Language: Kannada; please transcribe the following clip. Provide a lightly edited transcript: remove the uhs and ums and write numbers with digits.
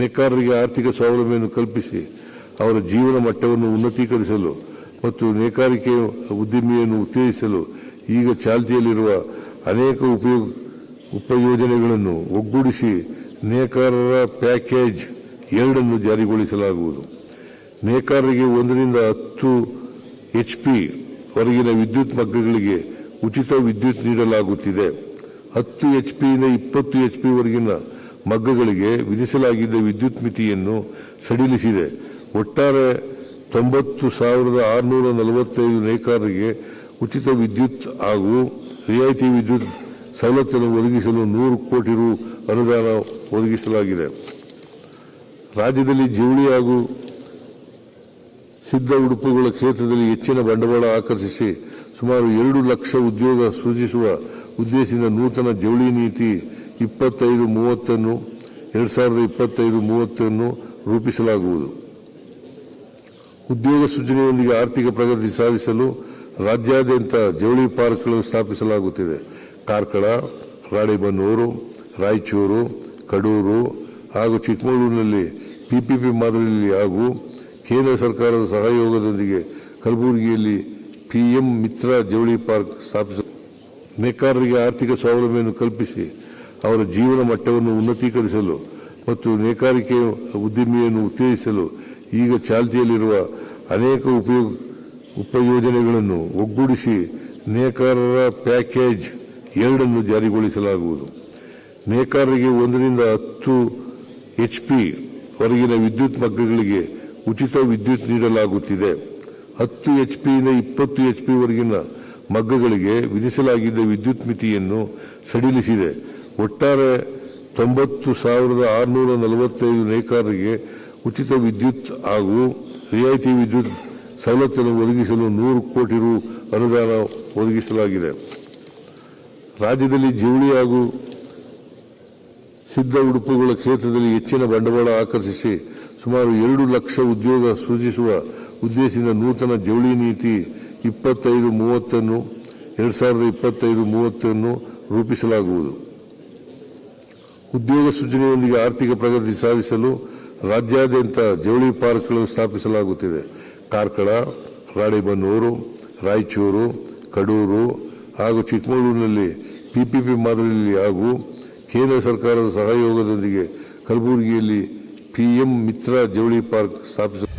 ನೇಕಾರರಿಗೆ ಆರ್ಥಿಕ ಸ್ವಾವಲಂಬನೆಯನ್ನು ಕಲ್ಪಿಸಿ ಅವರ ಜೀವನ ಮಟ್ಟವನ್ನು ಉನ್ನತೀಕರಿಸಲು ಮತ್ತು ನೇಕಾರಿಕೆ ಉದ್ದಿಮೆಯನ್ನು ಉತ್ತೇಜಿಸಲು ಈಗ ಚಾಲ್ತಿಯಲ್ಲಿರುವ ಅನೇಕ ಉಪಯೋಜನೆಗಳನ್ನು ಒಗ್ಗೂಡಿಸಿ ನೇಕಾರರ ಪ್ಯಾಕೇಜ್ 2 ಜಾರಿಗೊಳಿಸಲಾಗುವುದು. ನೇಕಾರರಿಗೆ 1 ರಿಂದ 10 HP ವರೆಗಿನ ವಿದ್ಯುತ್ ಮಗ್ಗಗಳಿಗೆ ಉಚಿತ ವಿದ್ಯುತ್ ನೀಡಲಾಗುತ್ತಿದೆ. 10 HP ಯಿಂದ 20 HP ವರೆಗಿನ ಮಗ್ಗಗಳಿಗೆ ವಿಧಿಸಲಾಗಿದ್ದ ವಿದ್ಯುತ್ ಮಿತಿಯನ್ನು ಸಡಿಲಿಸಿದೆ. ಒಟ್ಟಾರೆ 90,645 ನೇಕಾರರಿಗೆ ಉಚಿತ ವಿದ್ಯುತ್ ಹಾಗೂ ರಿಯಾಯಿತಿ ವಿದ್ಯುತ್ ಸವಲತ್ತನ್ನು ಒದಗಿಸಲು 100 ಕೋಟಿ ರು ಅನುದಾನ ಒದಗಿಸಲಾಗಿದೆ. ರಾಜ್ಯದಲ್ಲಿ ಜವಳಿ ಹಾಗೂ ಸಿದ್ಧ ಉಡುಪುಗಳ ಕ್ಷೇತ್ರದಲ್ಲಿ ಹೆಚ್ಚಿನ ಬಂಡವಾಳ ಆಕರ್ಷಿಸಿ ಸುಮಾರು 2 ಲಕ್ಷ ಉದ್ಯೋಗ ಸೃಜಿಸುವ ಉದ್ದೇಶದಿಂದ ನೂತನ ಜವಳಿ ನೀತಿ 2025-30 ರೂಪಿಸಲಾಗುವುದು. ಉದ್ಯೋಗ ಸೃಜನೆಯೊಂದಿಗೆ ಆರ್ಥಿಕ ಪ್ರಗತಿ ಸಾಧಿಸಲು ರಾಜ್ಯಾದ್ಯಂತ ಜವಳಿ ಪಾರ್ಕ್ಗಳನ್ನು ಸ್ಥಾಪಿಸಲಾಗುತ್ತಿದೆ. ಕಾರ್ಕಳ, ರಾಣೆಬೆನ್ನೂರು, ರಾಯಚೂರು, ಕಡೂರು ಹಾಗೂ ಚಿಕ್ಕಮಗಳೂರಿನಲ್ಲಿ PPP ಮಾದರಿಯಲ್ಲಿ ಹಾಗೂ ಕೇಂದ್ರ ಸರ್ಕಾರದ ಸಹಯೋಗದೊಂದಿಗೆ ಕಲಬುರಗಿಯಲ್ಲಿ PM ಮಿತ್ರ ಜವಳಿ ಪಾರ್ಕ್ ಸ್ಥಾಪಿಸಲಾಗಿದೆ. ನೇಕಾರರಿಗೆ ಆರ್ಥಿಕ ಸ್ವಾವಲಂಬನೆಯನ್ನು ಕಲ್ಪಿಸಿ ಅವರ ಜೀವನ ಮಟ್ಟವನ್ನು ಉನ್ನತೀಕರಿಸಲು ಮತ್ತು ನೇಕಾರಿಕೆ ಉದ್ದಿಮೆಯನ್ನು ಉತ್ತೇಜಿಸಲು ಈಗ ಚಾಲ್ತಿಯಲ್ಲಿರುವ ಅನೇಕ ಉಪಯೋಜನೆಗಳನ್ನು ಒಗ್ಗೂಡಿಸಿ ನೇಕಾರರ ಪ್ಯಾಕೇಜ್ 2 ಜಾರಿಗೊಳಿಸಲಾಗುವುದು. ನೇಕಾರರಿಗೆ 1 ರಿಂದ 10 HP ವರೆಗಿನ ವಿದ್ಯುತ್ ಮಗ್ಗಗಳಿಗೆ ಉಚಿತ ವಿದ್ಯುತ್ ನೀಡಲಾಗುತ್ತಿದೆ. 10 HP ಯಿಂದ 20 HP ವರೆಗಿನ ಮಗ್ಗಗಳಿಗೆ ವಿಧಿಸಲಾಗಿದ್ದ ವಿದ್ಯುತ್ ಮಿತಿಯನ್ನು ಸಡಿಲಿಸಿದೆ. ಒಟ್ಟಾರೆ 90,645 ನೇಕಾರರಿಗೆ ಉಚಿತ ವಿದ್ಯುತ್ ಹಾಗೂ ರಿಯಾಯಿತಿ ವಿದ್ಯುತ್ ಸವಲತ್ತನ್ನು ಒದಗಿಸಲು 100 ಕೋಟಿ ರು ಅನುದಾನ ಒದಗಿಸಲಾಗಿದೆ. ರಾಜ್ಯದಲ್ಲಿ ಜವಳಿ ಹಾಗೂ ಸಿದ್ಧ ಉಡುಪುಗಳ ಕ್ಷೇತ್ರದಲ್ಲಿ ಹೆಚ್ಚಿನ ಬಂಡವಾಳ ಆಕರ್ಷಿಸಿ ಸುಮಾರು 2 ಲಕ್ಷ ಉದ್ಯೋಗ ಸೃಜಿಸುವ ಉದ್ದೇಶದಿಂದ ನೂತನ ಜವಳಿ ನೀತಿ 2025-30 ರೂಪಿಸಲಾಗುವುದು. ಉದ್ಯೋಗ ಸೃಜನೆಯೊಂದಿಗೆ ಆರ್ಥಿಕ ಪ್ರಗತಿ ಸಾಧಿಸಲು ರಾಜ್ಯಾದ್ಯಂತ ಜವಳಿ ಪಾರ್ಕ್ಗಳನ್ನು ಸ್ಥಾಪಿಸಲಾಗುತ್ತಿದೆ. ಕಾರ್ಕಳ, ರಾಣೆಬೆನ್ನೂರು, ರಾಯಚೂರು, ಕಡೂರು ಹಾಗೂ ಚಿಕ್ಕಮಗಳೂರಿನಲ್ಲಿ PPP ಮಾದರಿಯಲ್ಲಿ ಹಾಗೂ ಕೇಂದ್ರ ಸರ್ಕಾರದ ಸಹಯೋಗದೊಂದಿಗೆ ಕಲಬುರಗಿಯಲ್ಲಿ PM ಮಿತ್ರ ಜವಳಿ ಪಾರ್ಕ್ ಸ್ಥಾಪಿಸಲಾಗಿದೆ.